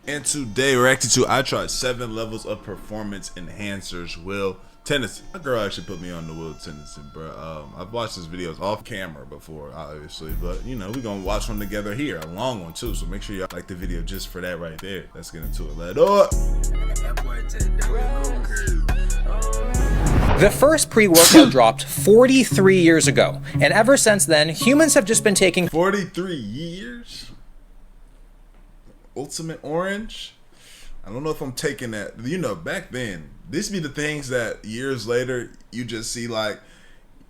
And today we're reacting to I tried 7 levels of performance enhancers Will Tennyson. My girl actually put me on the Will Tennyson, bro. I've watched his videos off camera before, obviously, but you know, we're gonna watch one together here, a long one too, so make sure y'all like the video just for that right there. Let's get into it. Let's do it. The first pre-workout dropped 43 years ago, and ever since then, humans have just been taking 43 years? Ultimate Orange? I don't know if I'm taking that. You know, back then, this be the things that years later, you just see like,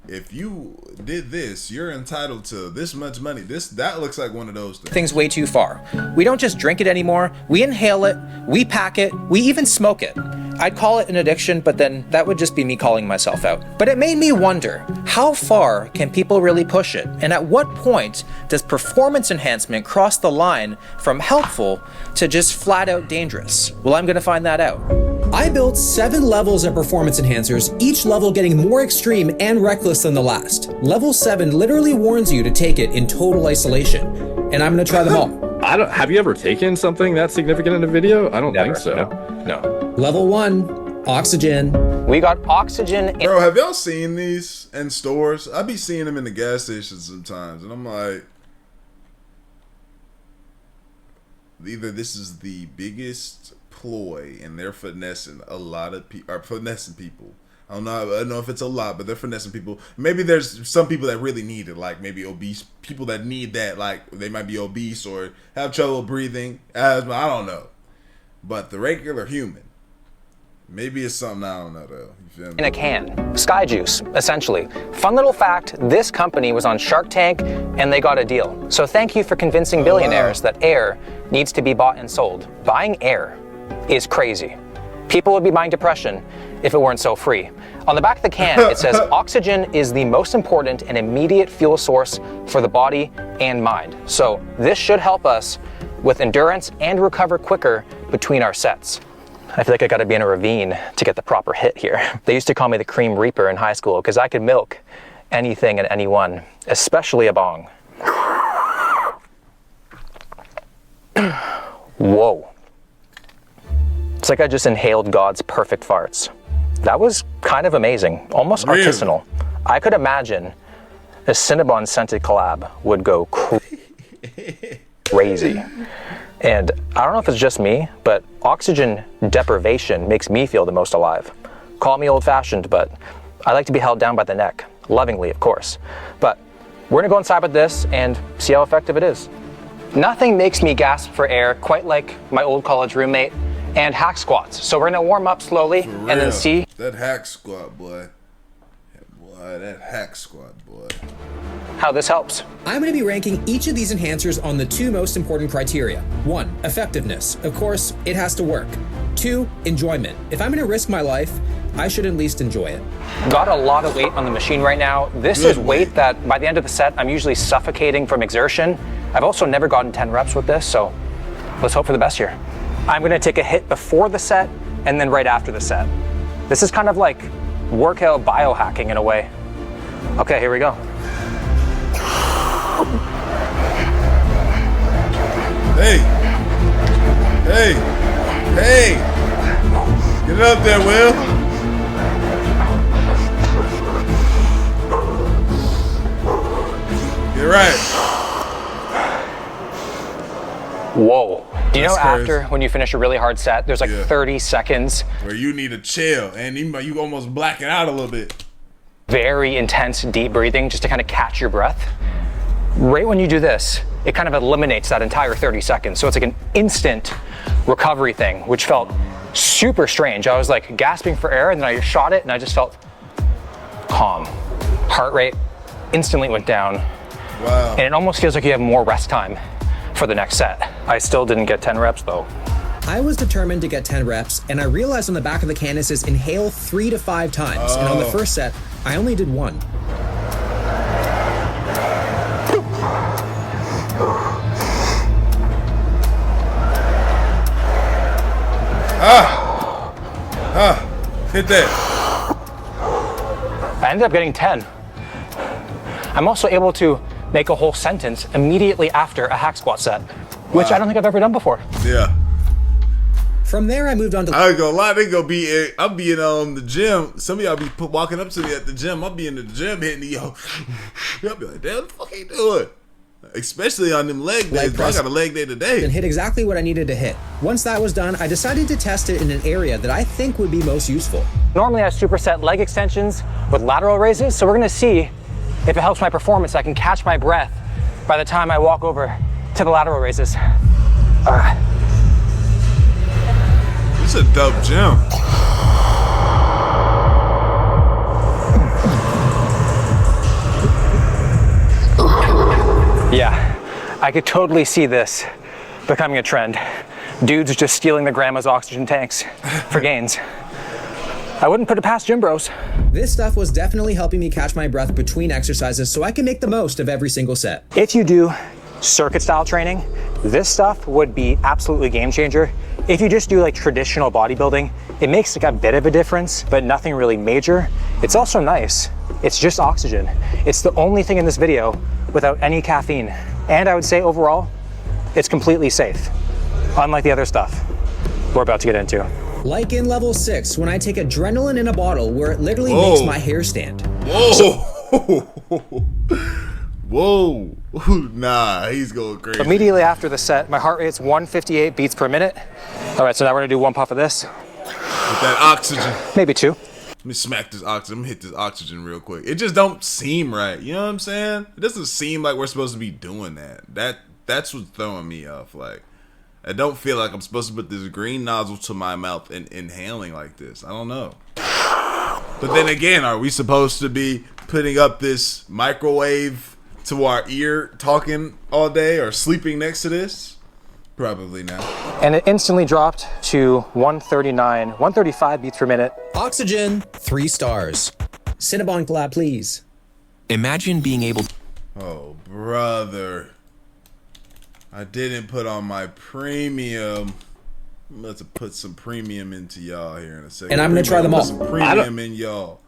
if you did this, you're entitled to this much money. That looks like one of those things way too far. We don't just drink it anymore, we inhale it, we pack it, we even smoke it. I'd call it an addiction, but then that would just be me calling myself out. But it made me wonder, how far can people really push it? And at what point does performance enhancement cross the line from helpful to just flat out dangerous? Well, I'm gonna find that out. I built 7 levels of performance enhancers, each level getting more extreme and reckless than the last. Level 7 literally warns you to take it in total isolation, and I'm gonna try them all. Have you ever taken something that significant in a video? I don't think so. No. Level 1, oxygen. We got oxygen. Bro, have y'all seen these in stores? I be seeing them in the gas stations sometimes, and I'm like, either this is the biggest ploy and they're finessing a lot of people, or finessing people. I don't know if it's a lot, but they're finessing people. Maybe there's some people that really need it, like maybe obese people that need that, like they might be obese or have trouble breathing, asthma, I don't know. But the regular human, maybe it's something, I don't know though. You feel me? In a can. Sky juice, essentially. Fun little fact, this company was on Shark Tank and they got a deal. So thank you for convincing billionaires that air needs to be bought and sold. Buying air is crazy. People would be buying depression if it weren't so free. On the back of the can, it says oxygen is the most important and immediate fuel source for the body and mind. So this should help us with endurance and recover quicker between our sets. I feel like I gotta be in a ravine to get the proper hit here. They used to call me the Cream Reaper in high school because I could milk anything and anyone, especially a bong. Whoa. It's like I just inhaled God's perfect farts. That was kind of amazing, almost artisanal. I could imagine a Cinnabon scented collab would go crazy. And I don't know if it's just me, but oxygen deprivation makes me feel the most alive. Call me old-fashioned, but I like to be held down by the neck, lovingly, of course. But we're gonna go inside with this and see how effective it is. Nothing makes me gasp for air quite like my old college roommate and hack squats. So we're gonna warm up slowly and then see. That hack squat, boy. Boy, that hack squat, boy. How this helps. I'm going to be ranking each of these enhancers on the 2 most important criteria. 1, effectiveness. Of course, it has to work. 2, enjoyment. If I'm going to risk my life, I should at least enjoy it. Got a lot of weight on the machine right now. This is weight that by the end of the set, I'm usually suffocating from exertion. I've also never gotten 10 reps with this, so let's hope for the best here. I'm going to take a hit before the set and then right after the set. This is kind of like workout biohacking in a way. Okay, here we go. Hey, hey, hey, get up there, Will. You're right. Whoa. Do you know That's after crazy. when you finish a really hard set, there's like 30 seconds where you need to chill and you almost blacking out a little bit. Very intense deep breathing just to kind of catch your breath. Right when you do this, it kind of eliminates that entire 30 seconds. So it's like an instant recovery thing, which felt super strange. I was like gasping for air and then I shot it and I just felt calm. Heart rate instantly went down. Wow. And it almost feels like you have more rest time for the next set. I still didn't get 10 reps though. I was determined to get 10 reps, and I realized on the back of the can it says inhale 3 to 5 times. And on the first set, I only did 1. Hit that. I ended up getting 10. I'm also able to make a whole sentence immediately after a hack squat set, which I don't think I've ever done before. Yeah. From there, I moved on to... I ain't gonna lie, they gonna be. I'll be in the gym. Some of y'all be walking up to me at the gym. I'll be in the gym hitting the yo. Y'all be like, damn, what the fuck he doing? Especially on them leg days. Bro, I got a leg day today. And hit exactly what I needed to hit. Once that was done, I decided to test it in an area that I think would be most useful. Normally I superset leg extensions with lateral raises, so we're gonna see if it helps my performance. I can catch my breath by the time I walk over to the lateral raises. This is a dope gym. Yeah, I could totally see this becoming a trend. Dudes just stealing the grandma's oxygen tanks for gains. I wouldn't put it past gym bros. This stuff was definitely helping me catch my breath between exercises so I can make the most of every single set. If you do circuit style training, this stuff would be absolutely game changer. If you just do like traditional bodybuilding, it makes like a bit of a difference, but nothing really major. It's also nice. It's just oxygen. It's the only thing in this video without any caffeine. And I would say overall, it's completely safe, unlike the other stuff we're about to get into. Like in level 6, when I take adrenaline in a bottle where it literally makes my hair stand. Whoa. Whoa. Nah, he's going crazy. Immediately after the set, my heart rate's 158 beats per minute. All right, so now we're gonna do one puff of this. With that oxygen. Maybe two. Let me smack this oxygen. I'm gonna hit this oxygen real quick. It just don't seem right. You know what I'm saying? It doesn't seem like we're supposed to be doing that. That's what's throwing me off. Like, I don't feel like I'm supposed to put this green nozzle to my mouth and inhaling like this. I don't know. But then again, are we supposed to be putting up this microwave to our ear talking all day or sleeping next to this? Probably not. And it instantly dropped to 135 beats per minute. Oxygen, 3 stars. Cinnabon collab, please. Imagine being able to... Oh, brother. I didn't put on my premium. I'm about to put some premium into y'all here in a second. And I'm going to try them all. Put some premium in y'all.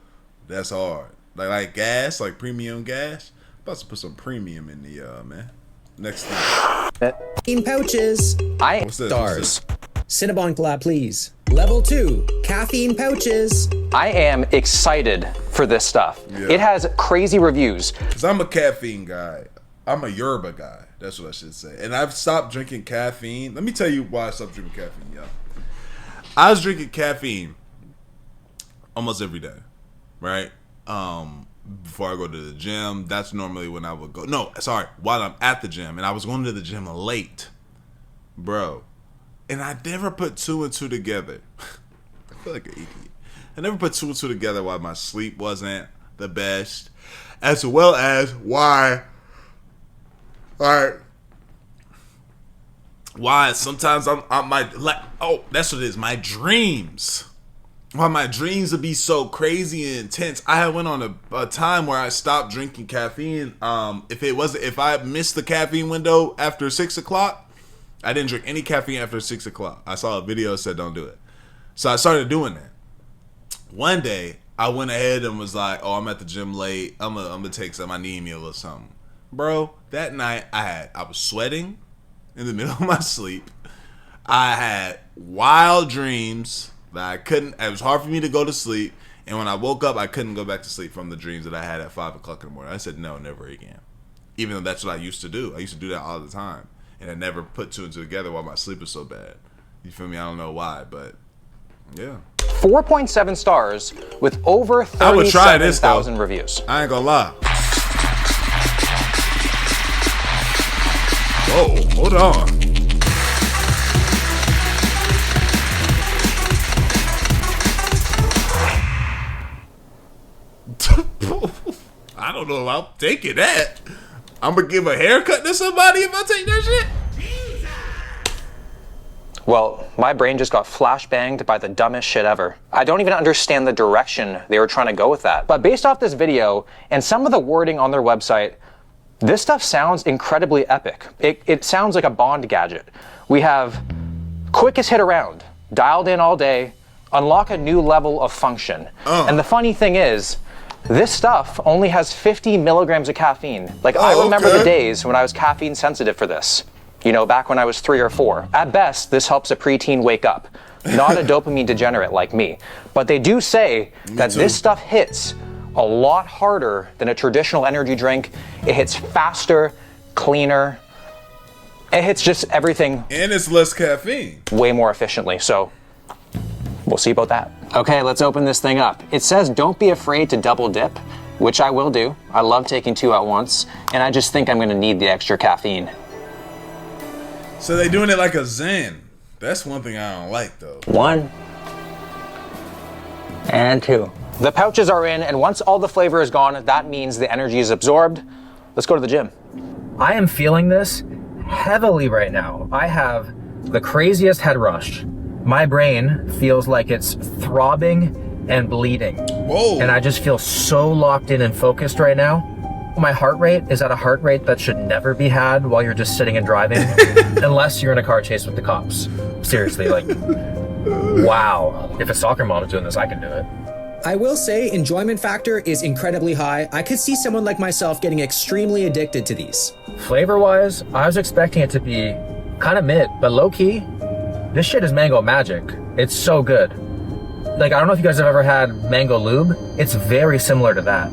That's hard. Like gas, like premium gas. I'm about to put some premium in the y'all, man. Next thing. Caffeine pouches. What's this? Stars. Cinnabon collab, please. Level 2, caffeine pouches. I am excited for this stuff. Yeah. It has crazy reviews. Because I'm a caffeine guy. I'm a yerba guy. That's what I should say. And I've stopped drinking caffeine. Let me tell you why I stopped drinking caffeine, y'all. I was drinking caffeine almost every day, right? Before I go to the gym. That's normally when I would go. No, sorry. While I'm at the gym. And I was going to the gym late. Bro. And I never put 2 and 2 together. I feel like an idiot. I never put 2 and 2 together why my sleep wasn't the best. As well as why sometimes that's what it is. My dreams. Why my dreams would be so crazy and intense. I had went on a time where I stopped drinking caffeine. If I missed the caffeine window after 6 o'clock, I didn't drink any caffeine after 6 o'clock. I saw a video that said don't do it. So I started doing that. One day, I went ahead and was like, oh, I'm at the gym late. I'm gonna take some. I need a meal or something. Bro, that night I was sweating in the middle of my sleep. I had wild dreams that it was hard for me to go to sleep. And when I woke up, I couldn't go back to sleep from the dreams that I had at 5 o'clock in the morning. I said, no, never again. Even though that's what I used to do. I used to do that all the time. And I never put 2 and 2 together while my sleep was so bad. You feel me? I don't know why, but yeah. 4.7 stars with over 37,000 reviews. I ain't gonna lie. Whoa, hold on. I don't know if I'm taking that. I'm gonna give a haircut to somebody if I take that shit. Well, my brain just got flashbanged by the dumbest shit ever. I don't even understand the direction they were trying to go with that. But based off this video and some of the wording on their website, this stuff sounds incredibly epic. It sounds like a Bond gadget. We have quickest hit around, dialed in all day, unlock a new level of function. And the funny thing is, this stuff only has 50 milligrams of caffeine. Like, I remember the days when I was caffeine sensitive for this. You know, back when I was 3 or 4. At best, this helps a preteen wake up. not a dopamine degenerate like me. But they do say that this stuff hits a lot harder than a traditional energy drink. It hits faster, cleaner. It hits just everything. And it's less caffeine. Way more efficiently. So we'll see about that. Okay, let's open this thing up. It says don't be afraid to double dip, which I will do. I love taking 2 at once, and I just think I'm gonna need the extra caffeine. So they doing it like a Zen. That's one thing I don't like though. 1 and 2. The pouches are in, and once all the flavor is gone, that means the energy is absorbed. Let's go to the gym. I am feeling this heavily right now. I have the craziest head rush. My brain feels like it's throbbing and bleeding. Whoa. And I just feel so locked in and focused right now. My heart rate is at a heart rate that should never be had while you're just sitting and driving, unless you're in a car chase with the cops. Seriously, like, wow. If a soccer mom is doing this, I can do it. I will say enjoyment factor is incredibly high. I could see someone like myself getting extremely addicted to these. Flavor-wise, I was expecting it to be kind of mid, but low-key, this shit is mango magic. It's so good. Like, I don't know if you guys have ever had mango lube. It's very similar to that.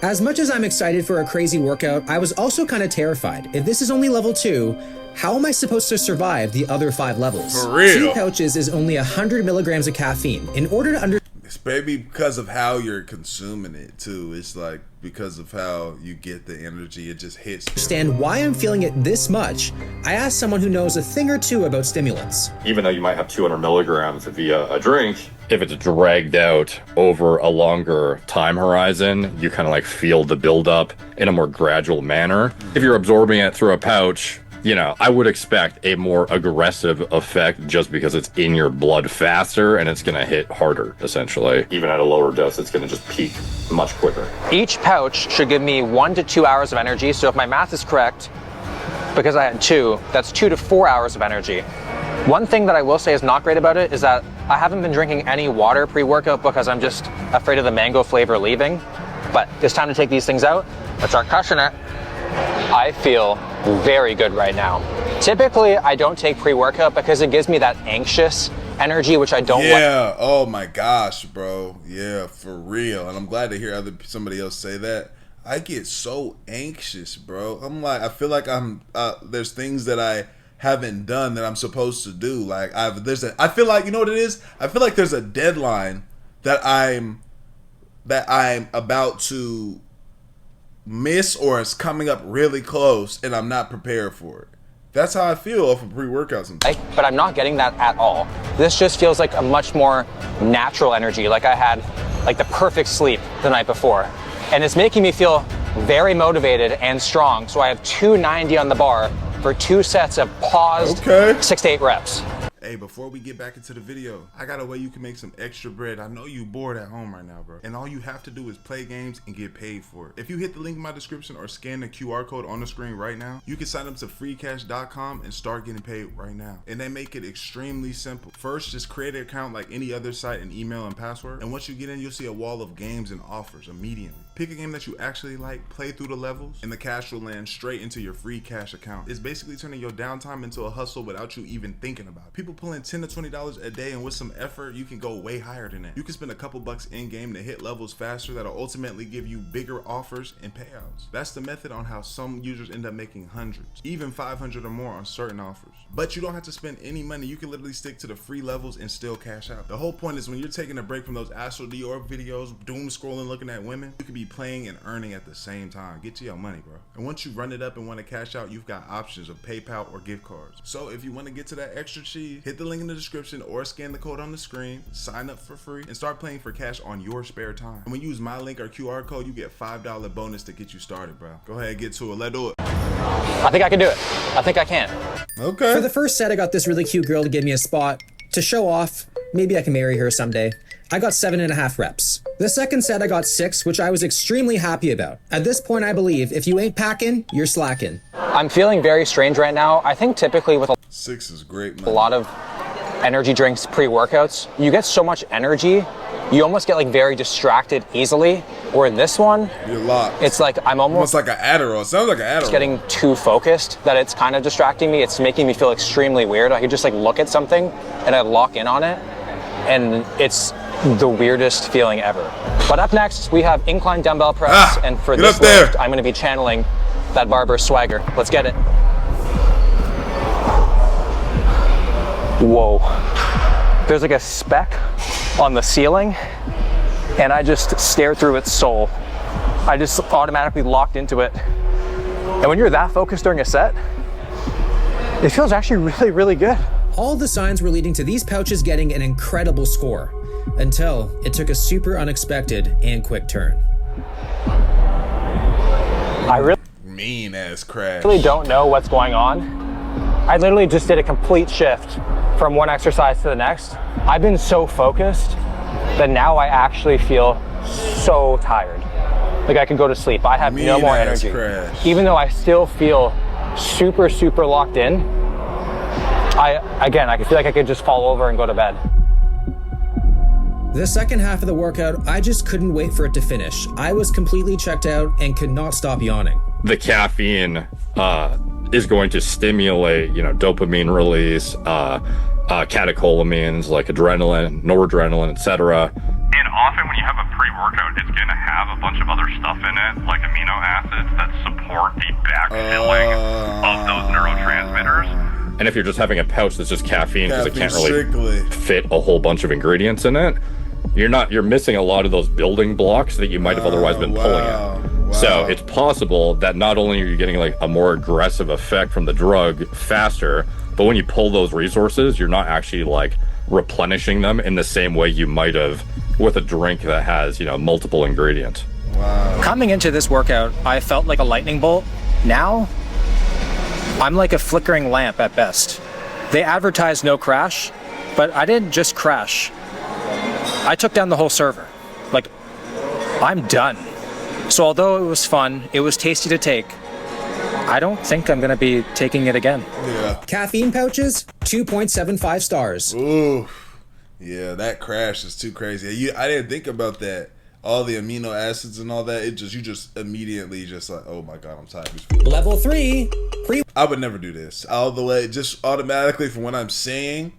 As much as I'm excited for a crazy workout, I was also kind of terrified. If this is only level 2, how am I supposed to survive the other 5 levels? For real. 2 pouches is only 100 milligrams of caffeine. In order to understand, It's maybe because of how you're consuming it too. It's like because of how you get the energy, it just hits. understand why I'm feeling it this much, I asked someone who knows a thing or two about stimulants. Even though you might have 200 milligrams via a drink, if it's dragged out over a longer time horizon, you kind of like feel the buildup in a more gradual manner. If you're absorbing it through a pouch, you know, I would expect a more aggressive effect just because it's in your blood faster and it's going to hit harder, essentially. Even at a lower dose, it's going to just peak much quicker. Each pouch should give me 1 to 2 hours of energy. So if my math is correct, because I had 2, that's 2 to 4 hours of energy. One thing that I will say is not great about it is that I haven't been drinking any water pre-workout because I'm just afraid of the mango flavor leaving. But it's time to take these things out. Let's start crushing it. I feel very good right now. Typically, I don't take pre-workout because it gives me that anxious energy, which I don't like. Yeah. Oh my gosh, bro. Yeah, for real. And I'm glad to hear somebody else say that. I get so anxious, bro. I'm like, I feel like I'm. There's things that I haven't done that I'm supposed to do. Like I feel like, you know what it is? I feel like there's a deadline that I'm about to miss, or it's coming up really close and I'm not prepared for it. That's how I feel off of pre-workout sometimes. But I'm not getting that at all. This just feels like a much more natural energy, like I had like the perfect sleep the night before. And it's making me feel very motivated and strong. So I have 290 on the bar for 2 sets of paused 6 to 8 reps. Hey, before we get back into the video, I got a way you can make some extra bread. I know you bored at home right now, bro. And all you have to do is play games and get paid for it. If you hit the link in my description or scan the QR code on the screen right now, you can sign up to freecash.com and start getting paid right now. And they make it extremely simple. First, just create an account like any other site and email and password. And once you get in, you'll see a wall of games and offers immediately. Pick a game that you actually like, play through the levels, and the cash will land straight into your free cash account. It's basically turning your downtime into a hustle without you even thinking about it. People pulling $10 to $20 a day, and with some effort, you can go way higher than that. You can spend a couple bucks in game to hit levels faster that'll ultimately give you bigger offers and payouts. That's the method on how some users end up making hundreds, even 500 or more on certain offers. But you don't have to spend any money. You can literally stick to the free levels and still cash out. The whole point is when you're taking a break from those Astral Dior videos, doom scrolling, looking at women, you can be playing and earning at the same time. Get to your money, bro. And once you run it up and want to cash out, you've got options of PayPal or gift cards. So if you want to get to that extra cheese, hit the link in the description or scan the code on the screen, sign up for free, and start playing for cash on your spare time. And when you use my link or QR code, you get $5 bonus to get you started, bro. Go ahead, get to it. Let's do it. I think I can do it. I think I can. Okay. For the first set, I got this really cute girl to give me a spot to show off. Maybe I can marry her someday. I got 7.5 reps. The second set, I got 6, which I was extremely happy about. At this point, I believe if you ain't packing, you're slacking. I'm feeling very strange right now. I think typically with 6 is great, man. a lot of energy drinks pre-workouts, you get so much energy, you almost get like very distracted easily. Where this one, You're locked. it's like I'm almost almost like an Adderall. It sounds like an Adderall. getting too focused that it's kind of distracting me. It's making me feel extremely weird. I could just like look at something and I lock in on it, and it's the weirdest feeling ever. But up next, we have incline dumbbell press, and for this lift, I'm gonna be channeling that barber swagger. Let's get it. Whoa. There's like a speck on the ceiling, and I just stared through its soul. I just automatically locked into it. And when you're that focused during a set, it feels actually really, really good. All the signs were leading to these pouches getting an incredible score, until it took a super unexpected and quick turn. I really Mean ass crash. don't know what's going on. I literally just did a complete shift from one exercise to the next. I've been so focused that now I actually feel so tired. Like I could go to sleep. I have no more energy. Crash. Even though I still feel super, super locked in, I can feel like I could just fall over and go to bed. The second half of the workout, I just couldn't wait for it to finish. I was completely checked out and could not stop yawning. The caffeine is going to stimulate, dopamine release, catecholamines like adrenaline, noradrenaline, etc. And often when you have a pre-workout, it's going to have a bunch of other stuff in it, like amino acids that support the backfilling of those neurotransmitters. And if you're just having a pouch that's just caffeine because it can't really fit a whole bunch of ingredients in it, you're missing a lot of those building blocks that you might have otherwise been pulling in. Wow. So it's possible that not only are you getting like a more aggressive effect from the drug faster, but when you pull those resources, you're not actually like replenishing them in the same way you might have with a drink that has, multiple ingredients. Wow. Coming into this workout, I felt like a lightning bolt. Now, I'm like a flickering lamp at best. They advertised no crash, but I didn't just crash. I took down the whole server. Like, I'm done. So although it was fun, it was tasty to take, I don't think I'm gonna be taking it again. Yeah. Caffeine pouches, 2.75 stars. Ooh. Yeah, that crash is too crazy. I didn't think about that. All the amino acids and all that. You just immediately just like, oh my God, I'm tired. Level 3, I would never do this. All the way, just automatically from what I'm saying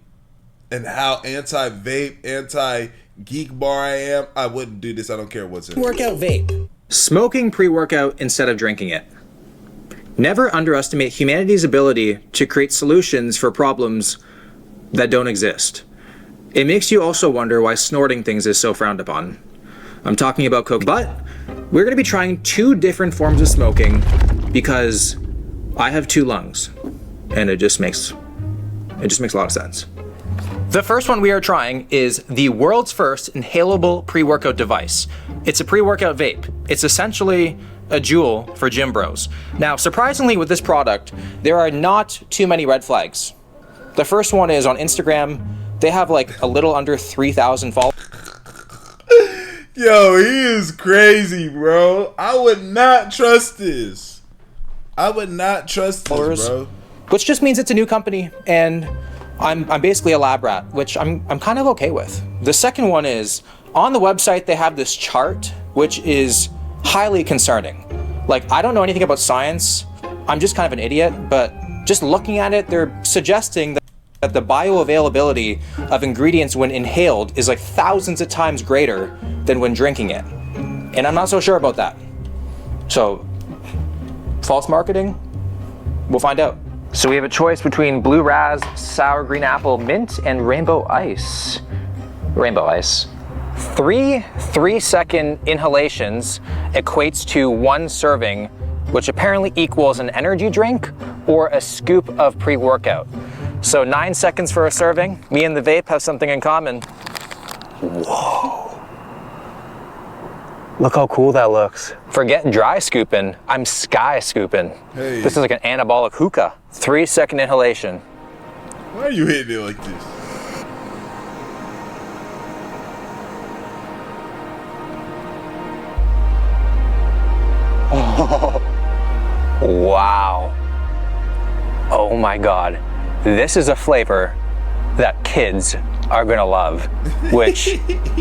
and how anti-vape, anti-geek bar I am, I wouldn't do this. I don't care what's in it. pre-workout vape. Smoking pre-workout instead of drinking it. Never underestimate humanity's ability to create solutions for problems that don't exist. It makes you also wonder why snorting things is so frowned upon. I'm talking about coke, but we're going to be trying 2 different forms of smoking because I have 2 lungs, and it just makes a lot of sense. The first one we are trying is the world's first inhalable pre-workout device. It's a pre-workout vape. It's essentially a Juul for gym bros. Now, surprisingly with this product, there are not too many red flags. The first one is on Instagram. They have like a little under 3,000 followers. Yo, he is crazy, bro. I would not trust this. Bro. Which just means it's a new company, and I'm basically a lab rat, which I'm kind of okay with. The second one is, on the website they have this chart, which is highly concerning. Like, I don't know anything about science. I'm just kind of an idiot, but just looking at it, they're suggesting that the bioavailability of ingredients when inhaled is like thousands of times greater than when drinking it. And I'm not so sure about that. So, false marketing? We'll find out. So we have a choice between blue raz, sour green apple, mint, and rainbow ice. Rainbow ice. 3 3-second inhalations equates to 1 serving, which apparently equals an energy drink or a scoop of pre-workout. So 9 seconds for a serving. Me and the vape have something in common. Whoa. Look how cool that looks. Forget dry scooping, I'm sky scooping. Hey. This is like an anabolic hookah. 3-second inhalation. Why are you hitting it like this? Wow. Oh my God. This is a flavor that kids are gonna love, which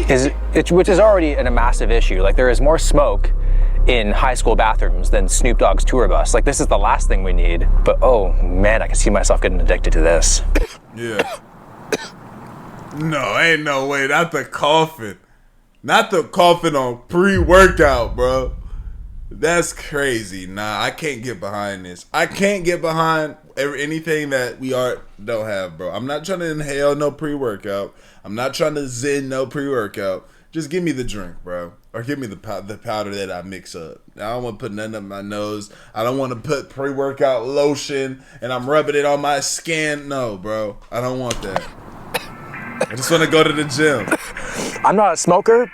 is already a massive issue. Like, there is more smoke in high school bathrooms than Snoop Dogg's tour bus. Like, this is the last thing we need. But oh man, I can see myself getting addicted to this. Yeah. No, ain't no way. Not the coughing. Not the coughing on pre-workout, bro. That's crazy. Nah, I can't get behind this. I can't get behind anything that we don't have, bro. I'm not trying to inhale no pre-workout. I'm not trying to zen no pre-workout. Just give me the drink, bro. Or give me the powder that I mix up. I don't want to put nothing up my nose. I don't want to put pre-workout lotion and I'm rubbing it on my skin. No, bro. I don't want that. I just want to go to the gym. I'm not a smoker,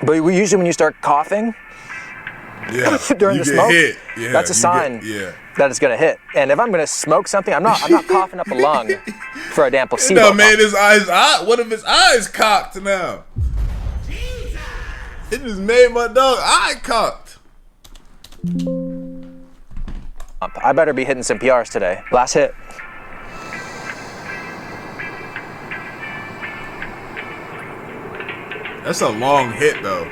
but usually when you start coughing during the smoke, that's a sign that it's gonna hit. And if I'm gonna smoke something, I'm not coughing up a lung for a damn placebo. No, man, his eyes. What if his eyes cocked now? It just made my dog eye cocked. I better be hitting some PRs today. Last hit. That's a long hit, though.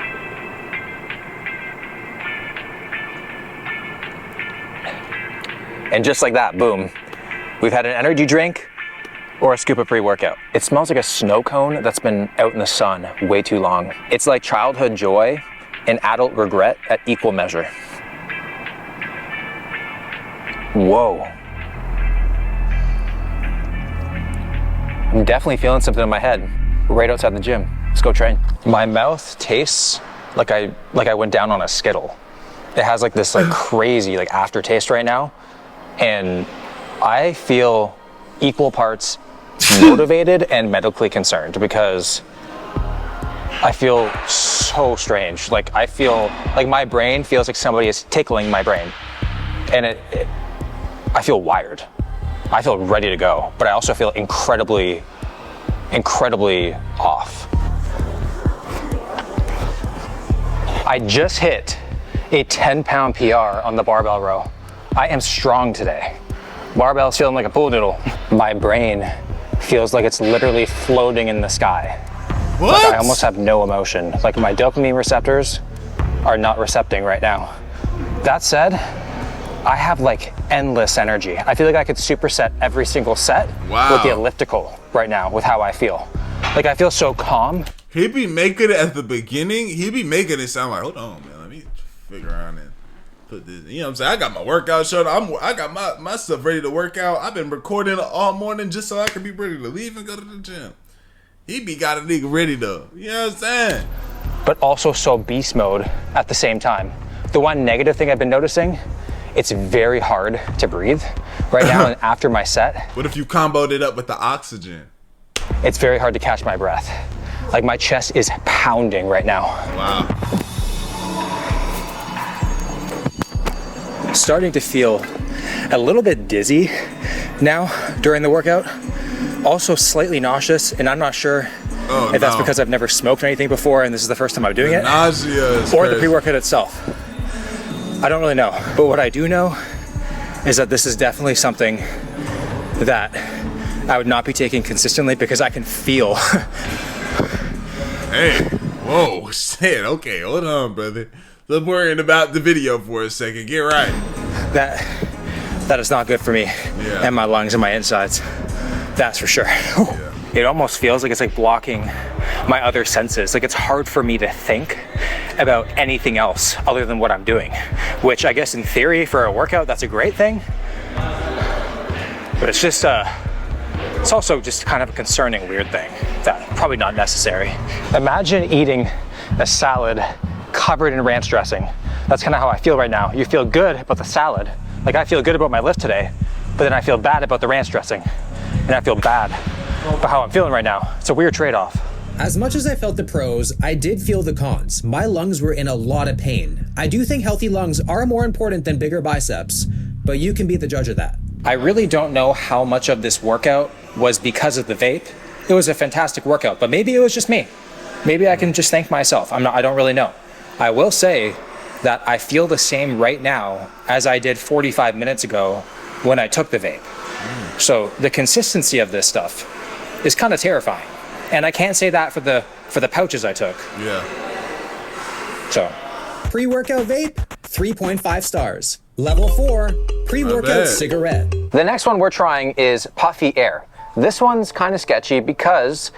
And just like that, boom. We've had an energy drink or a scoop of pre-workout. It smells like a snow cone that's been out in the sun way too long. It's like childhood joy and adult regret at equal measure. Whoa. I'm definitely feeling something in my head right outside the gym. Let's go train. My mouth tastes like I went down on a Skittle. It has like this crazy aftertaste right now. And I feel equal parts motivated and medically concerned because I feel so strange. Like, I feel like my brain feels like somebody is tickling my brain. And I feel wired. I feel ready to go, but I also feel incredibly off. I just hit a 10-pound PR on the barbell row. I am strong today. Barbell's feeling like a pool noodle. My brain feels like it's literally floating in the sky. What? Like, I almost have no emotion. Like, my dopamine receptors are not recepting right now. That said, I have endless energy. I feel like I could superset every single set with the elliptical right now with how I feel. Like, I feel so calm. He be making it at the beginning. He be making it sound like, hold on, man, let me figure around and put this. You know what I'm saying? I got my workout shirt. I got my stuff ready to work out. I've been recording all morning just so I can be ready to leave and go to the gym. He be got a nigga ready though. You know what I'm saying? But also so beast mode at the same time. The one negative thing I've been noticing, it's very hard to breathe right now and after my set. What if you comboed it up with the oxygen? It's very hard to catch my breath. Like, my chest is pounding right now. Wow. Starting to feel a little bit dizzy now during the workout. Also slightly nauseous, and I'm not sure if that's because I've never smoked anything before and this is the first time I'm doing it. Nausea is or crazy. The pre-workout itself. I don't really know. But what I do know is that this is definitely something that I would not be taking consistently because I can feel. Hey, whoa, shit, okay, hold on, brother. Stop worrying about the video for a second. Get right. That is not good for me and my lungs and my insides. That's for sure. Yeah. It almost feels like it's blocking my other senses. Like, it's hard for me to think about anything else other than what I'm doing, which I guess in theory for a workout, that's a great thing. But it's just, it's also just kind of a concerning weird thing that probably not necessary. Imagine eating a salad covered in ranch dressing. That's kind of how I feel right now. You feel good about the salad. Like, I feel good about my lift today, but then I feel bad about the ranch dressing. And I feel bad about how I'm feeling right now. It's a weird trade-off. As much as I felt the pros, I did feel the cons. My lungs were in a lot of pain. I do think healthy lungs are more important than bigger biceps, but you can be the judge of that. I really don't know how much of this workout was because of the vape. It was a fantastic workout, but maybe it was just me. Maybe I can just thank myself. I don't really know. I will say that I feel the same right now as I did 45 minutes ago when I took the vape. So the consistency of this stuff is kind of terrifying. And I can't say that for the pouches I took. Yeah. So. Pre-workout vape, 3.5 stars. Level 4, pre-workout cigarette. The next one we're trying is Puffy Air. This one's kind of sketchy because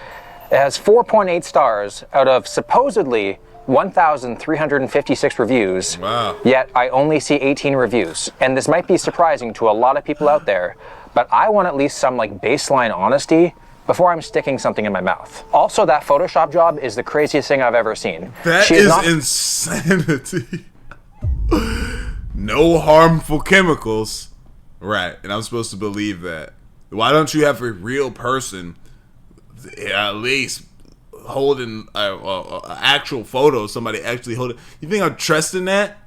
it has 4.8 stars out of supposedly 1,356 reviews. Wow. Yet I only see 18 reviews. And this might be surprising to a lot of people out there, but I want at least some like baseline honesty before I'm sticking something in my mouth. Also, that Photoshop job is the craziest thing I've ever seen. That is insanity. No harmful chemicals. Right, and I'm supposed to believe that. Why don't you have a real person at least holding an actual photo, somebody actually holding? You think I'm trusting that?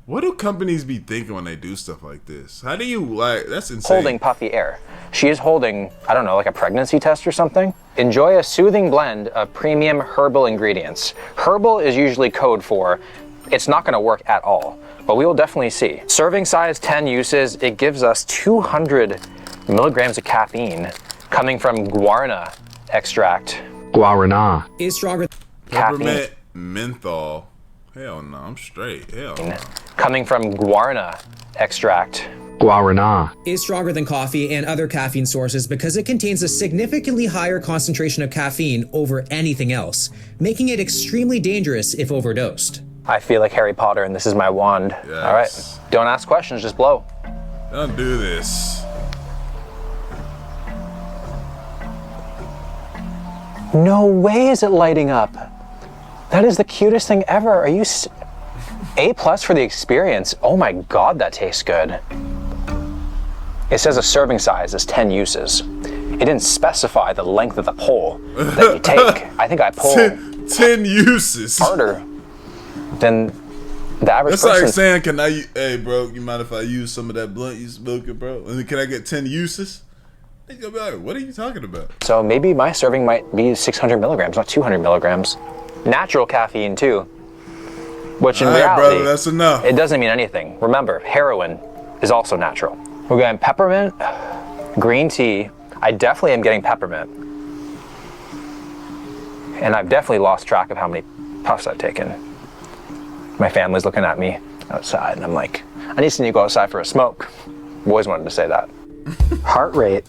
What do companies be thinking when they do stuff like this? How do you, like, that's insane. Holding Puffy Air. She is holding, I don't know, like a pregnancy test or something. Enjoy a soothing blend of premium herbal ingredients. Herbal is usually code for it's not gonna work at all, but we will definitely see. Serving size 10 uses, it gives us 200 milligrams of caffeine coming from guarana extract. Guarana Is stronger. Peppermint menthol. Hell no, I'm straight. Hell no. Coming from guarana extract. Guarana Is stronger than coffee and other caffeine sources because it contains a significantly higher concentration of caffeine over anything else, making it extremely dangerous if overdosed. I feel like Harry Potter and this is my wand. Yes. All right, don't ask questions, just blow. Don't do this. No way is it lighting up. That is the cutest thing ever. Are you A+ for the experience? Oh my God, that tastes good. It says a serving size is 10 uses. It didn't specify the length of the pull that you take. I think I pull 10 uses. harder than the average That's person. like saying, hey bro, you mind if I use some of that blunt you smoking, bro? And then can I get 10 uses? They gonna be like, what are you talking about? So maybe my serving might be 600 milligrams, not 200 milligrams. Natural caffeine too, which in reality, brother, that's enough. It doesn't mean anything. Remember, heroin is also natural. We're getting peppermint, green tea. I definitely am getting peppermint. And I've definitely lost track of how many puffs I've taken. My family's looking at me outside and I'm like, I just need to go outside for a smoke. I've always wanted to say that. Heart rate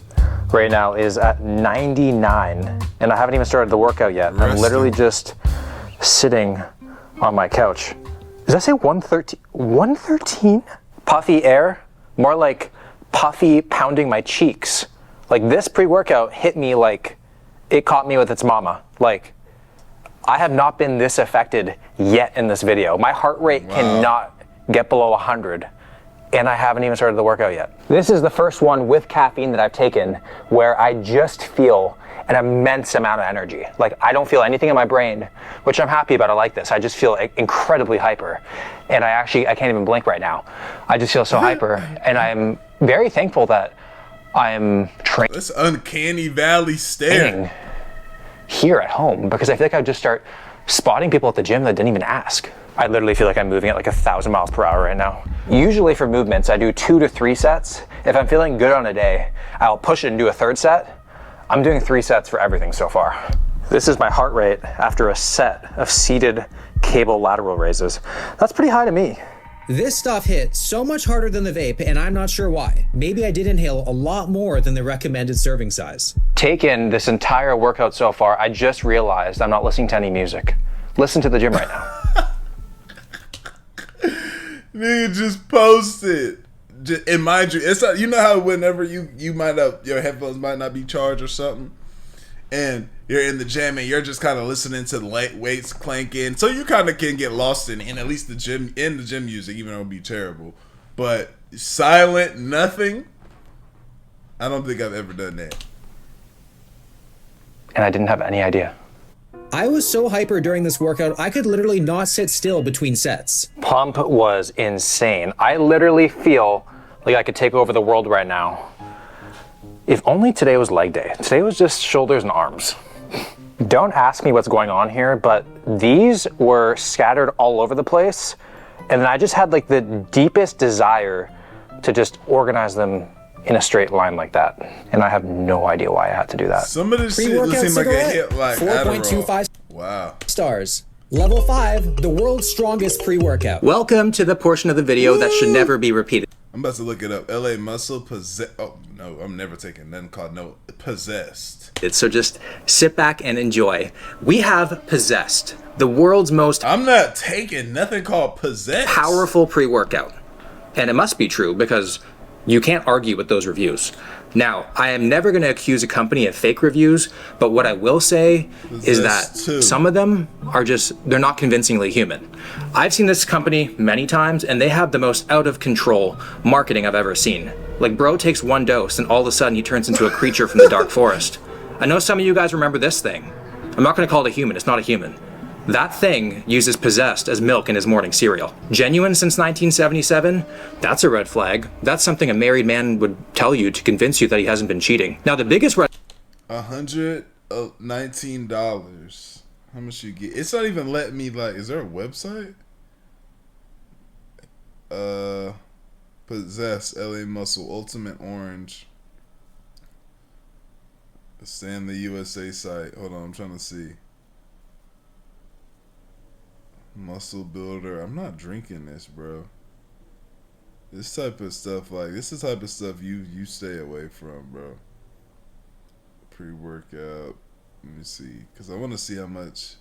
right now is at 99 and I haven't even started the workout yet. I'm literally just sitting on my couch. Does that say 113? 113? Puffy Air? More like puffy pounding my cheeks. Like this pre-workout hit me like it caught me with its mama. Like I have not been this affected yet in this video. My heart rate cannot get below 100 and I haven't even started the workout yet. This is the first one with caffeine that I've taken where I just feel an immense amount of energy. Like I don't feel anything in my brain, which I'm happy about. I like this. I just feel incredibly hyper. And I can't even blink right now. I just feel so hyper. And I'm very thankful that I'm training. This uncanny valley stare. Here at home because I feel like I'd just start spotting people at the gym that didn't even ask. I literally feel like I'm moving at like 1,000 miles per hour right now. Usually for movements, I do 2 to 3 sets. If I'm feeling good on a day, I'll push it and do a third set. I'm doing 3 sets for everything so far. This is my heart rate after a set of seated cable lateral raises. That's pretty high to me. This stuff hit so much harder than the vape, and I'm not sure why. Maybe I did inhale a lot more than the recommended serving size. Taken this entire workout so far, I just realized I'm not listening to any music. Listen to the gym right now. Nigga just posted. And mind you, it's not, you know how whenever you might have, your headphones might not be charged or something, and you're in the gym and you're just kind of listening to the light weights clanking, so you kind of can get lost in at least the gym music, even though it'd be terrible. But silent, nothing. I don't think I've ever done that. And I didn't have any idea. I was so hyper during this workout, I could literally not sit still between sets. Pump was insane. I literally feel like I could take over the world right now. If only today was leg day. Today was just shoulders and arms. Don't ask me what's going on here, but these were scattered all over the place. And then I just had like the deepest desire to just organize them in a straight line like that. And I have no idea why I had to do that. Some of this shit Pre-workout seem like a cigarette, hit like 4.25 Adderall. Wow. stars. Level 5, the world's strongest pre-workout. Welcome to the portion of the video that should never be repeated. I'm about to look it up. LA Muscle possess. Oh no, I'm never taking nothing called no possessed. So just sit back and enjoy. We have Possessed, the world's most I'm not taking nothing called possessed. powerful pre-workout. And it must be true because you can't argue with those reviews. Now, I am never going to accuse a company of fake reviews, but what I will say is that some of them are just, they're not convincingly human. I've seen this company many times and they have the most out of control marketing I've ever seen. Like, bro takes one dose and all of a sudden he turns into a creature from the dark forest. I know some of you guys remember this thing. I'm not going to call it a human, it's not a human. That thing uses Possessed as milk in his morning cereal. Genuine since 1977? That's a red flag. That's something a married man would tell you to convince you that he hasn't been cheating. Now the biggest red $119. How much you get? It's not even letting me, like, is there a website? Possessed, LA Muscle, Ultimate Orange. Stay in the USA site. Hold on, I'm trying to see. Muscle builder. I'm not drinking this, bro. This type of stuff, like, this is the type of stuff you stay away from, bro. Pre-workout. Let me see, because I want to see how much.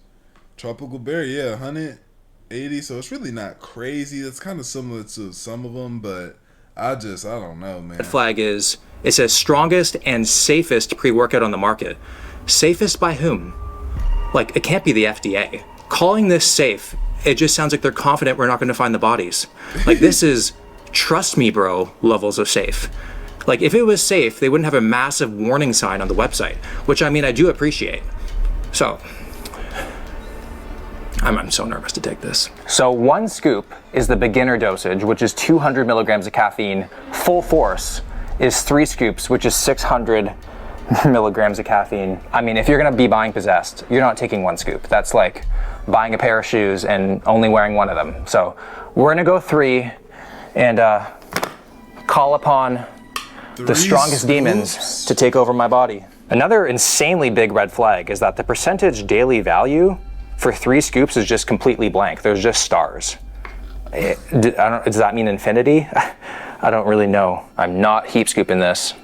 Tropical berry, yeah, 180. So it's really not crazy. It's kind of similar to some of them, but I don't know, man. flag is, it says strongest and safest pre-workout on the market. Safest by whom? Like, it can't be the FDA. Calling this safe, it just sounds like they're confident we're not going to find the bodies. Like, this is, trust me, bro, levels of safe. Like, if it was safe, they wouldn't have a massive warning sign on the website, which, I mean, I do appreciate. So, I'm so nervous to take this. So 1 scoop is the beginner dosage, which is 200 milligrams of caffeine. Full force is 3 scoops, which is 600 milligrams of caffeine. I mean, if you're gonna be buying Possessed, you're not taking 1 scoop. That's like buying a pair of shoes and only wearing one of them. So we're gonna go 3 and call upon the strongest demons to take over my body. Another insanely big red flag is that the percentage daily value for 3 scoops is just completely blank. There's just stars. Does that mean infinity? I don't really know. I'm not heap scooping this.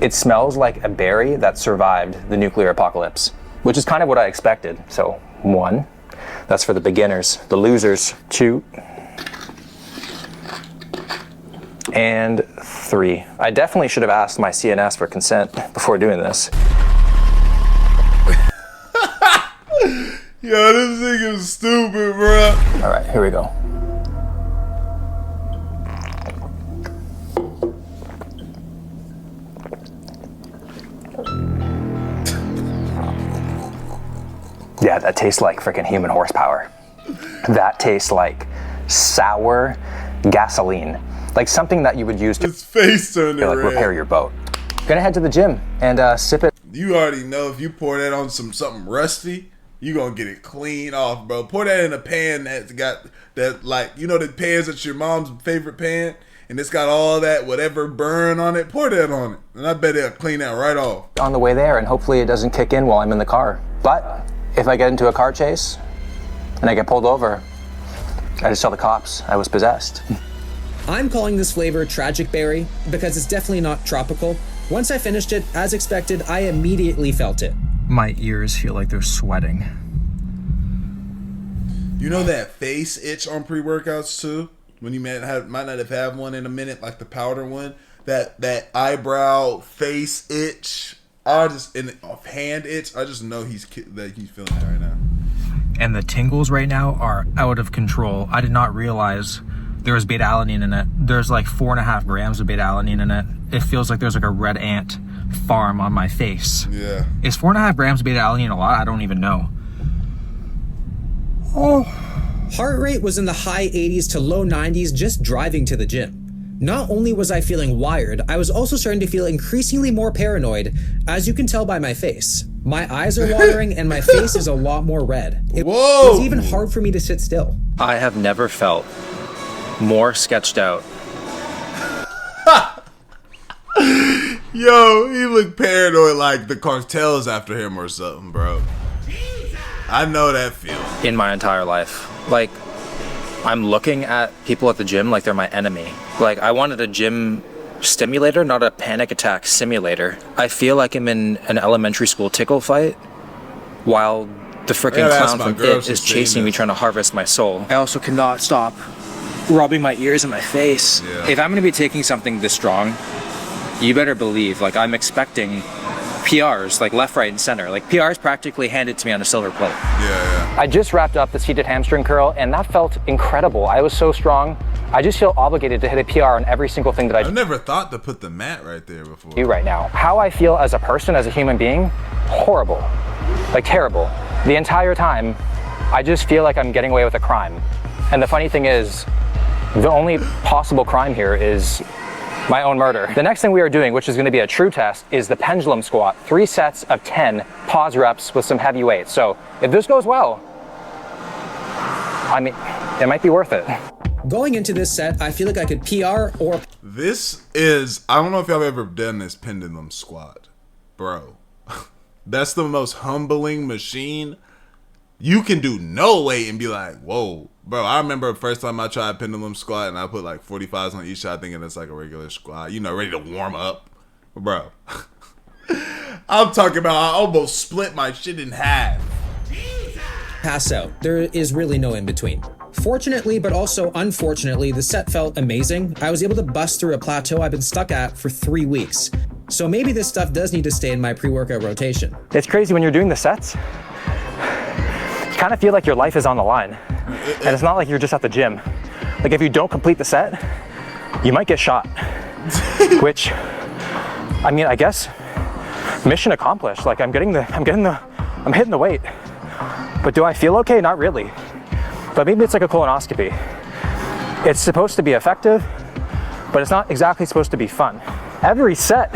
It smells like a berry that survived the nuclear apocalypse, which is kind of what I expected. So 1, that's for the beginners. The losers, 2, and 3. I definitely should have asked my CNS for consent before doing this. Yo, this thing is stupid, bro. All right, here we go. Yeah, that tastes like freaking human horsepower. That tastes like sour gasoline. Like something that you would use to His face turned like red. repair your boat. Gonna head to the gym and sip it. You already know if you pour that on something rusty, you gonna get it clean off, bro. Pour that in a pan that's got that, like, you know, the pans that's your mom's favorite pan, and it's got all that whatever burn on it. Pour that on it, and I bet it'll clean that right off. On the way there, and hopefully it doesn't kick in while I'm in the car. But if I get into a car chase and I get pulled over, I just tell the cops I was possessed. I'm calling this flavor Tragic Berry because it's definitely not tropical. Once I finished it, as expected, I immediately felt it. My ears feel like they're sweating. You know that face itch on pre-workouts too? When you might not have had one in a minute, like the powder one. That eyebrow face itch. Hand itch. I just know that he's feeling it right now. And the tingles right now are out of control. I did not realize there was beta-alanine in it. There's like 4.5 grams of beta-alanine in it. It feels like there's like a red ant farm on my face. Yeah. Is 4.5 grams of beta-alanine a lot? I don't even know. Oh. Heart rate was in the high 80s to low 90s just driving to the gym. Not only was I feeling wired, I was also starting to feel increasingly more paranoid, as you can tell by my face. My eyes are watering and my face is a lot more red. It was even hard for me to sit still. I have never felt more sketched out Yo, he look paranoid like the cartel's after him or something, bro. I know that feeling. In my entire life. Like, I'm looking at people at the gym like they're my enemy. Like, I wanted a gym stimulator, not a panic attack simulator. I feel like I'm in an elementary school tickle fight while the freaking clown from It is chasing me, trying to harvest my soul. I also cannot stop rubbing my ears and my face. Yeah. If I'm going to be taking something this strong, you better believe, like, I'm expecting PRs, like left, right, and center. Like, PRs practically handed to me on a silver plate. Yeah. I just wrapped up the seated hamstring curl, and that felt incredible. I was so strong. I just feel obligated to hit a PR on every single thing that I I've never thought to put the mat right there before. do right now. How I feel as a person, as a human being, horrible. Like, terrible. The entire time, I just feel like I'm getting away with a crime. And the funny thing is, the only possible crime here is my own murder. The next thing we are doing, which is going to be a true test, is the pendulum squat. 3 sets of 10 pause reps with some heavy weights. So if this goes well, I mean, it might be worth it. Going into this set, I feel like I could PR or... This is, I don't know if y'all have ever done this pendulum squat. Bro, that's the most humbling machine. You can do no weight and be like, whoa. Bro, I remember the first time I tried pendulum squat and I put like 45s on each side thinking it's like a regular squat. You know, ready to warm up. Bro, I'm talking about I almost split my shit in half. pass out. There is really no in between. Fortunately, but also unfortunately, the set felt amazing. I was able to bust through a plateau I've been stuck at for 3 weeks. So maybe this stuff does need to stay in my pre-workout rotation. It's crazy when you're doing the sets. You kind of feel like your life is on the line. And it's not like you're just at the gym. Like, if you don't complete the set, you might get shot. Which, I mean, I guess mission accomplished. Like, I'm hitting the weight. But do I feel okay? Not really. But maybe it's like a colonoscopy. It's supposed to be effective, but it's not exactly supposed to be fun. Every set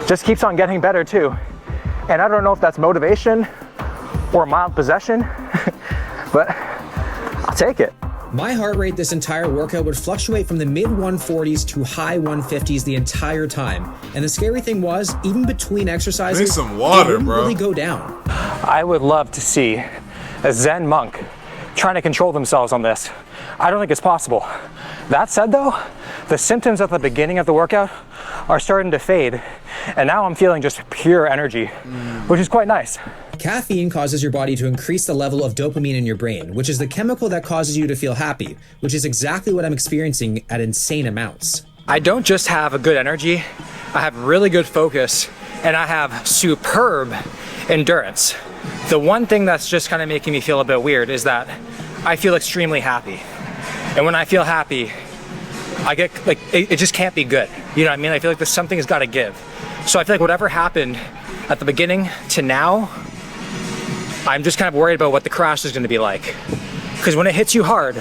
just keeps on getting better too. And I don't know if that's motivation or mild possession, but I'll take it. My heart rate this entire workout would fluctuate from the mid 140s to high 150s the entire time. And the scary thing was, even between exercises, drink some water, it wouldn't bro. really go down. I would love to see a Zen monk trying to control themselves on this. I don't think it's possible. That said though, the symptoms at the beginning of the workout are starting to fade, and now I'm feeling just pure energy, which is quite nice. Caffeine causes your body to increase the level of dopamine in your brain, which is the chemical that causes you to feel happy, which is exactly what I'm experiencing at insane amounts. I don't just have a good energy, I have really good focus, and I have superb endurance. The one thing that's just kind of making me feel a bit weird is that I feel extremely happy. And when I feel happy, I get like, it just can't be good. You know what I mean? I feel like there's something has got to give. So I feel like whatever happened at the beginning to now, I'm just kind of worried about what the crash is going to be like. Because when it hits you hard,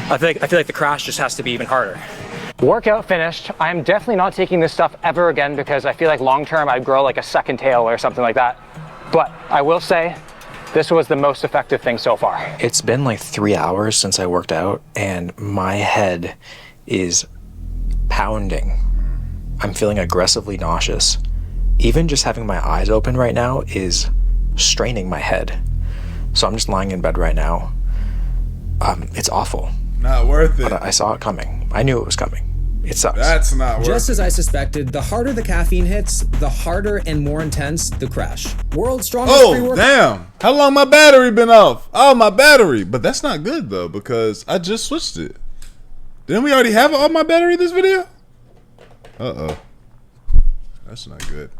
I feel like the crash just has to be even harder. Workout finished. I'm definitely not taking this stuff ever again because I feel like long term I'd grow like a second tail or something like that. But I will say, this was the most effective thing so far. It's been like 3 hours since I worked out and my head is pounding. I'm feeling aggressively nauseous. Even just having my eyes open right now is straining my head. So I'm just lying in bed right now. It's awful. Not worth it. But I saw it coming. I knew it was coming. It sucks. That's not worth Just it. as I suspected, the harder the caffeine hits, the harder and more intense the crash. World's strongest Oh, pre-workout. damn. How long my battery been off? Oh, my battery. But that's not good, though, because I just switched it. Didn't we already have all my battery this video? Uh-oh. That's not good.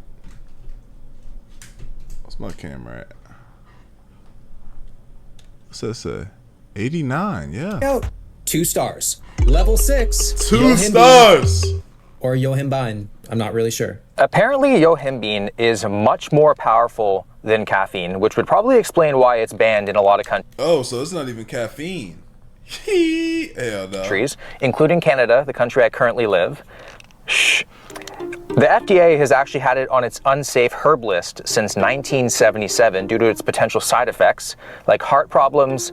What's my camera at? What's that say? 89, yeah. 2 stars. Level 6. 2 Yohimbine. stars. Or Yohimbine. I'm not really sure. Apparently, Yohimbine is much more powerful than caffeine, which would probably explain why it's banned in a lot of Oh, so it's not even caffeine. Hell no. countries, including Canada, the country I currently live. Shh. The FDA has actually had it on its unsafe herb list since 1977 due to its potential side effects like heart problems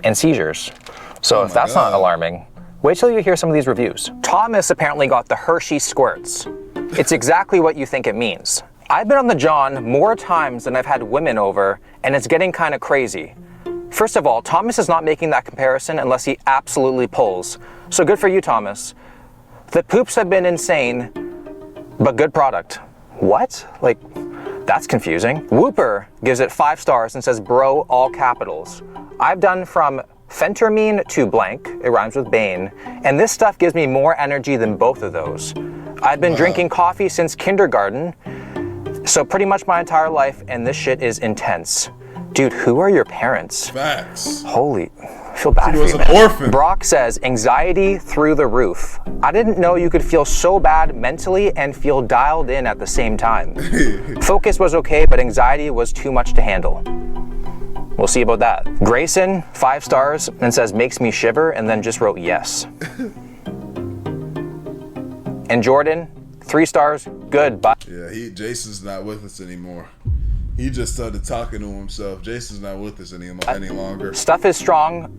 and seizures. So if that's not alarming, Wait till you hear some of these reviews. Thomas apparently got the Hershey Squirts. It's exactly what you think it means. I've been on the John more times than I've had women over, and it's getting kind of crazy. First of all, Thomas is not making that comparison unless he absolutely pulls. So good for you, Thomas. The poops have been insane, but good product. What? Like, that's confusing. Whooper gives it 5 stars and says, bro, all capitals. I've done from phentermine to blank, it rhymes with Bane, and this stuff gives me more energy than both of those. I've been drinking coffee since kindergarten, so pretty much my entire life, and this shit is intense. Dude, who are your parents? Facts. Holy, I feel bad He for was you, an man. orphan. Brock says, anxiety through the roof. I didn't know you could feel so bad mentally and feel dialed in at the same time. Focus was okay, but anxiety was too much to handle. We'll see about that. Grayson, 5 stars, and says, makes me shiver, and then just wrote yes. And Jordan, 3 stars, good, bye. Yeah, Jason's not with us anymore. He just started talking to himself. Jason's not with us any longer. Stuff is strong,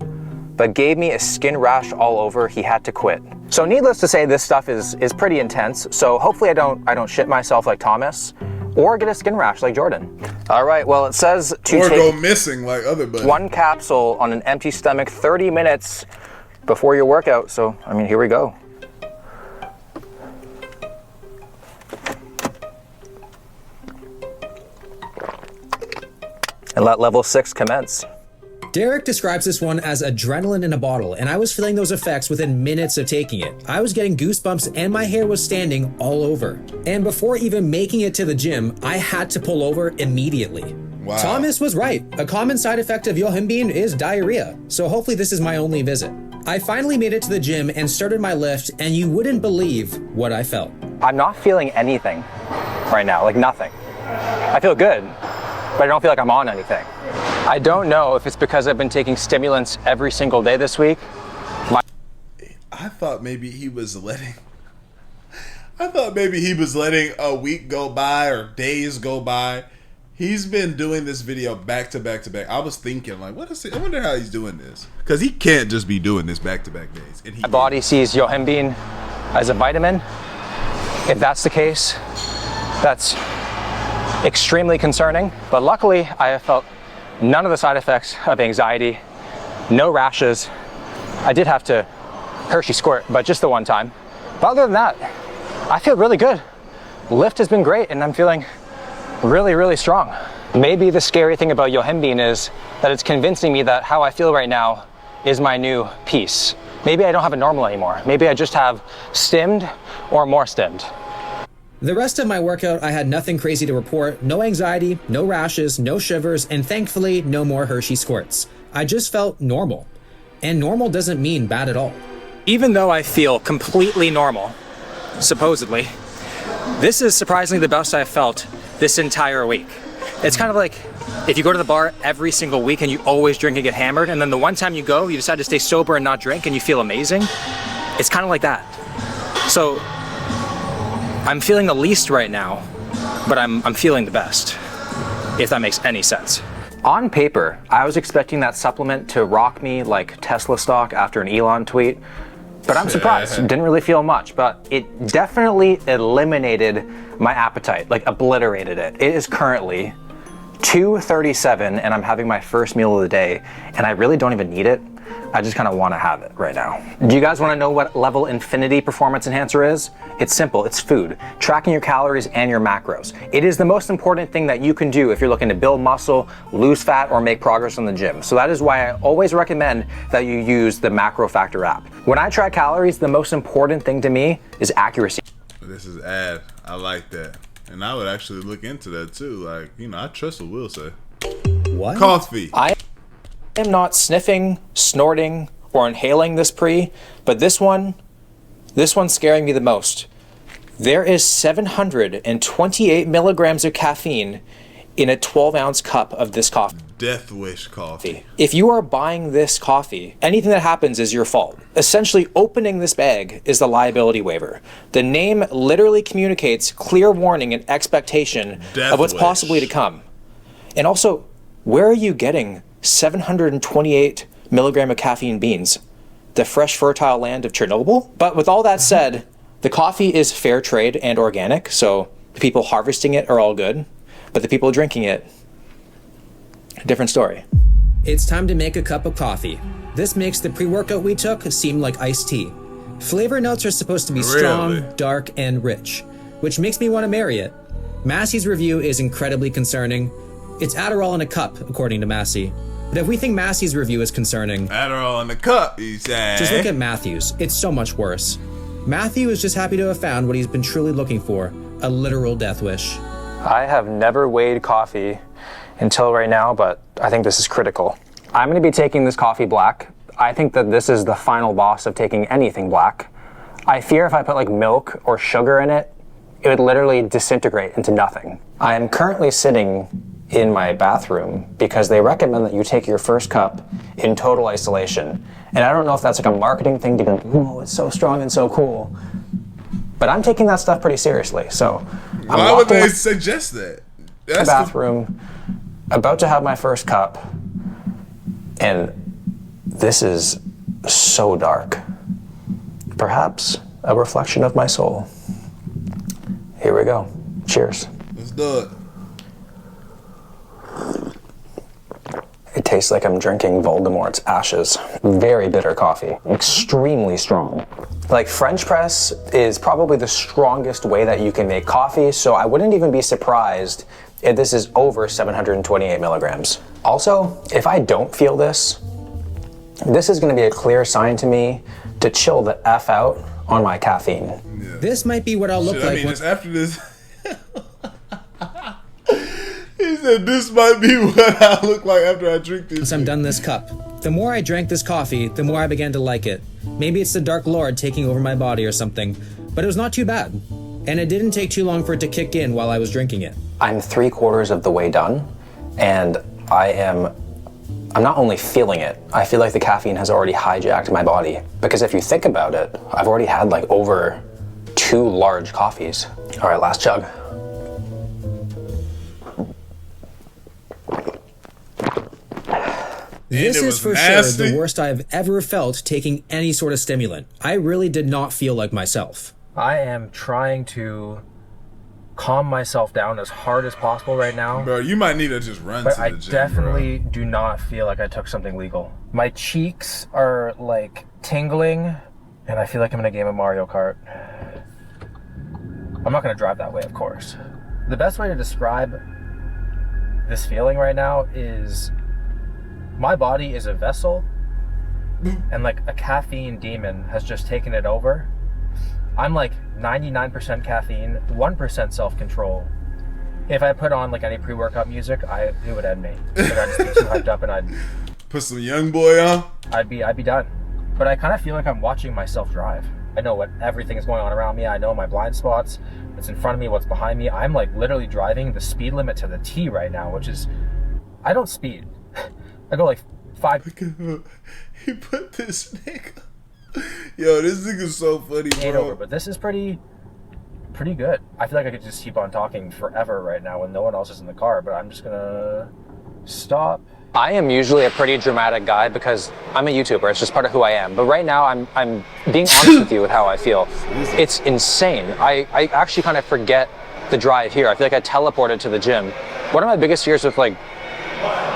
but gave me a skin rash all over. He had to quit. So needless to say, this stuff is pretty intense. So hopefully I don't shit myself like Thomas, or get a skin rash like Jordan. All right, well, it says to Or take go missing like other buddies. 1 capsule on an empty stomach 30 minutes before your workout. So, I mean, here we go. And let level 6 commence. Derek describes this one as adrenaline in a bottle, and I was feeling those effects within minutes of taking it. I was getting goosebumps and my hair was standing all over. And before even making it to the gym, I had to pull over immediately. Wow. Thomas was right. A common side effect of Yohimbine is diarrhea, so hopefully this is my only visit. I finally made it to the gym and started my lift, and you wouldn't believe what I felt. I'm not feeling anything right now, like nothing. I feel good, but I don't feel like I'm on anything. I don't know if it's because I've been taking stimulants every single day this week. I thought maybe he was letting a week go by or days go by. He's been doing this video back to back to back. I was thinking, like, what is it? I wonder how he's doing this. Because he can't just be doing this back to back days. And My body sees Yohimbine as a vitamin. If that's the case, that's extremely concerning. But luckily, I have felt none of the side effects of anxiety, no rashes. I did have to Hershey squirt, but just the one time. But other than that, I feel really good. Lift has been great, and I'm feeling really, really strong. Maybe the scary thing about Yohimbine is that it's convincing me that how I feel right now is my new peace. Maybe I don't have it normal anymore. Maybe I just have stimmed or more stimmed. The rest of my workout, I had nothing crazy to report. No anxiety, no rashes, no shivers, and thankfully, no more Hershey squirts. I just felt normal. And normal doesn't mean bad at all. Even though I feel completely normal, supposedly, this is surprisingly the best I've felt this entire week. It's kind of like if you go to the bar every single week and you always drink and get hammered, and then the one time you go, you decide to stay sober and not drink and you feel amazing. It's kind of like that. So I'm feeling the least right now, but I'm feeling the best, if that makes any sense. On paper, I was expecting that supplement to rock me like Tesla stock after an Elon tweet, but I'm surprised. Didn't really feel much, but it definitely eliminated my appetite, like obliterated it. It is currently 2:37 and I'm having my first meal of the day, and I really don't even need it. I just kind of want to have it right now. Do you guys want to know what level Infinity Performance Enhancer is? It's simple, it's food, tracking your calories and your macros. It is the most important thing that you can do if you're looking to build muscle, lose fat, or make progress in the gym. So that is why I always recommend that you use the Macro Factor app. When I track calories, the most important thing to me is accuracy. This is ad. I like that. And I would actually look into that too. Like, I trust what Will say. What? Coffee. I am not sniffing, snorting, or inhaling this pre, but this one's scaring me the most. There is 728 milligrams of caffeine in a 12-ounce cup of this coffee. Death Wish coffee. If you are buying this coffee, anything that happens is your fault. Essentially, opening this bag is the liability waiver. The name literally communicates clear warning and expectation of what's possibly to come. And also, where are you getting 728 milligram of caffeine beans? the fresh, fertile land of Chernobyl. But with all that said, the coffee is fair trade and organic, so the people harvesting it are all good, but the people drinking it, different story. It's time to make a cup of coffee. This makes the pre-workout we took seem like iced tea. Flavor notes are supposed to be strong, Really? dark, and rich, which makes me want to marry it. Massey's review is incredibly concerning. It's Adderall in a cup, according to Massey. But if we think Massey's review is concerning, Adderall in the cup, he said. just look at Matthew's. It's so much worse. Matthew is just happy to have found what he's been truly looking for, a literal death wish. I have never weighed coffee until right now, but I think this is critical. I'm going to be taking this coffee black. I think that this is the final boss of taking anything black. I fear if I put like milk or sugar in it, it would literally disintegrate into nothing. I am currently sitting in my bathroom because they recommend that you take your first cup in total isolation. And I don't know if that's like a marketing thing to go, oh, it's so strong and so cool. But I'm taking that stuff pretty seriously. So Why would they suggest that? the bathroom, about to have my first cup, and this is so dark. Perhaps a reflection of my soul. Here we go. Cheers. Let's do it. It tastes like I'm drinking Voldemort's ashes. Very bitter coffee. Extremely strong. Like, French press is probably the strongest way that you can make coffee, so I wouldn't even be surprised if this is over 728 milligrams. Also, if I don't feel this, this is gonna be a clear sign to me to chill the F out on my caffeine. This might be what I'll look Shit, like I mean, once it's after this. He said, this might be what I look like after I drink this. I'm done this cup. The more I drank this coffee, the more I began to like it. Maybe it's the Dark Lord taking over my body or something, but it was not too bad. And it didn't take too long for it to kick in while I was drinking it. I'm 3/4 of the way done, and I'm not only feeling it, I feel like the caffeine has already hijacked my body. Because if you think about it, I've already had like over 2 large coffees. All right, last chug. This it is was for nasty. sure the worst I've ever felt taking any sort of stimulant. I really did not feel like myself. I am trying to calm myself down as hard as possible right now. Bro, you might need to just run But to I the gym, definitely do not feel like I took something legal. My cheeks are like tingling, and I feel like I'm in a game of Mario Kart. I'm not gonna drive that way, of course. The best way to describe this feeling right now is my body is a vessel, and like a caffeine demon has just taken it over. I'm like 99% caffeine, 1% self-control. If I put on like any pre-workout music, it would end me. Like, I'd just be too hyped up, and Put some young boy on. I'd be done. But I kind of feel like I'm watching myself drive. I know what everything is going on around me. I know my blind spots, what's in front of me, what's behind me. I'm like literally driving the speed limit to the T right now, which is, I don't speed. I go like 5. He put this nigga. Yo, this nigga's so funny, bro. over, but this is pretty good. I feel like I could just keep on talking forever right now when no one else is in the car, but I'm just gonna stop. I am usually a pretty dramatic guy because I'm a YouTuber. It's just part of who I am. But right now, I'm being honest with you with how I feel. It's insane. I actually kind of forget the drive here. I feel like I teleported to the gym. One of my biggest fears with like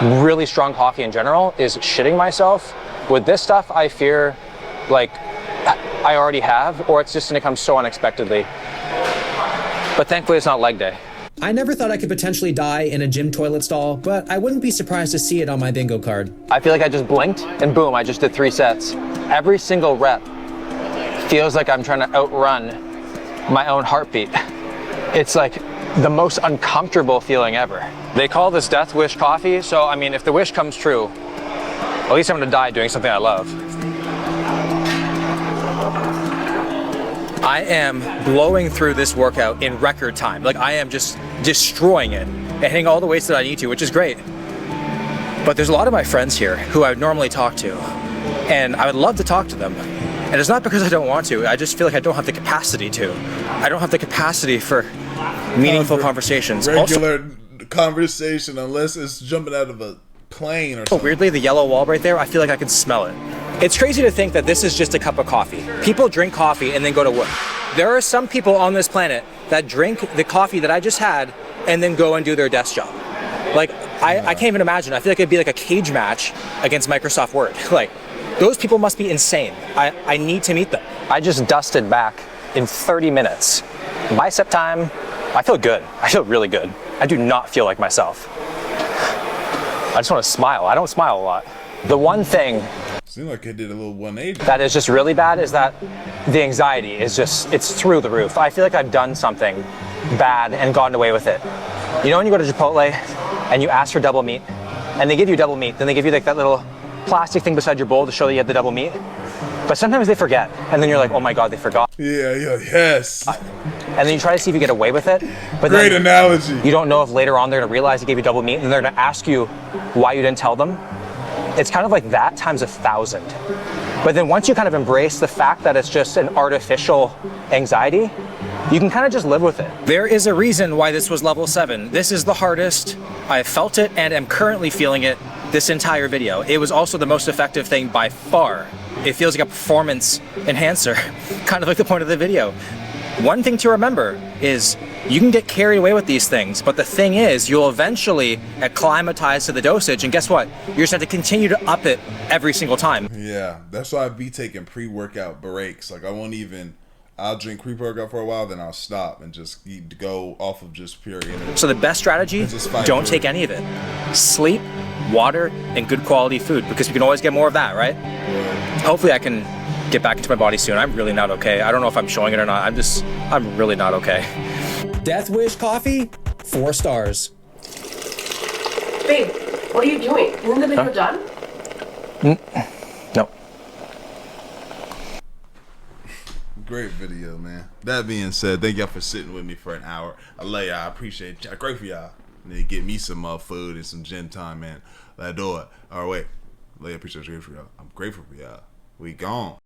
really strong coffee in general is shitting myself. With this stuff, I fear like I already have, or it's just gonna come so unexpectedly. But thankfully, it's not leg day. I never thought I could potentially die in a gym toilet stall, but I wouldn't be surprised to see it on my bingo card. I feel like I just blinked and boom, I just did 3 sets. Every single rep feels like I'm trying to outrun my own heartbeat. It's like the most uncomfortable feeling ever. They call this death wish coffee, so I mean, if the wish comes true, at least I'm gonna die doing something I love. I am blowing through this workout in record time. Like, I am just destroying it and hitting all the weights that I need to, which is great. But there's a lot of my friends here who I would normally talk to, and I would love to talk to them. And it's not because I don't want to, I just feel like I don't have the capacity to. I don't have the capacity for meaningful conversations. Regular conversation, unless it's jumping out of a plane or something. Weirdly, the yellow wall right there, I feel like I can smell it. It's crazy to think that this is just a cup of coffee. People drink coffee and then go to work. There are some people on this planet that drink the coffee that I just had and then go and do their desk job. Like, I can't even imagine. I feel like it'd be like a cage match against Microsoft Word. Like, those people must be insane. I need to meet them. I just dusted back in 30 minutes. Bicep time. I feel good. I feel really good. I do not feel like myself. I just want to smile. I don't smile a lot. The one thing Seemed like it did a little 180. that is just really bad is that the anxiety is just, it's through the roof. I feel like I've done something bad and gotten away with it. You know when you go to Chipotle and you ask for double meat and they give you double meat, then they give you like that little plastic thing beside your bowl to show that you had the double meat? But sometimes they forget and then you're like, oh my God, they forgot. Yes. And then you try to see if you get away with it. But Great then analogy. you don't know if later on they're gonna realize they gave you double meat and they're gonna ask you why you didn't tell them. It's kind of like that times 1,000. But then once you kind of embrace the fact that it's just an artificial anxiety, you can kind of just live with it. There is a reason why this was level 7. This is the hardest. I felt it and am currently feeling it this entire video. It was also the most effective thing by far. It feels like a performance enhancer, kind of like the point of the video. One thing to remember is you can get carried away with these things, but the thing is you'll eventually acclimatize to the dosage, and guess what? You're just going to continue to up it every single time. Yeah, that's why I be taking pre-workout breaks. Like I'll drink pre-workout for a while, then I'll stop and just go off of just pure energy. So the best strategy, don't take any of it. Sleep, water, and good quality food, because you can always get more of that, right? Hopefully I can get back into my body soon. I'm really not okay. I don't know if I'm showing it or not. I'm really not okay. Death Wish coffee, 4 stars. Babe, what are you doing? Isn't the video done? No. Great video, man. That being said, thank y'all for sitting with me for an hour. I love y'all. I appreciate y'all. Great for y'all. And then get me some food and some gym time, man. Let's do it. All right, wait. I appreciate you. I'm grateful for y'all. We gone.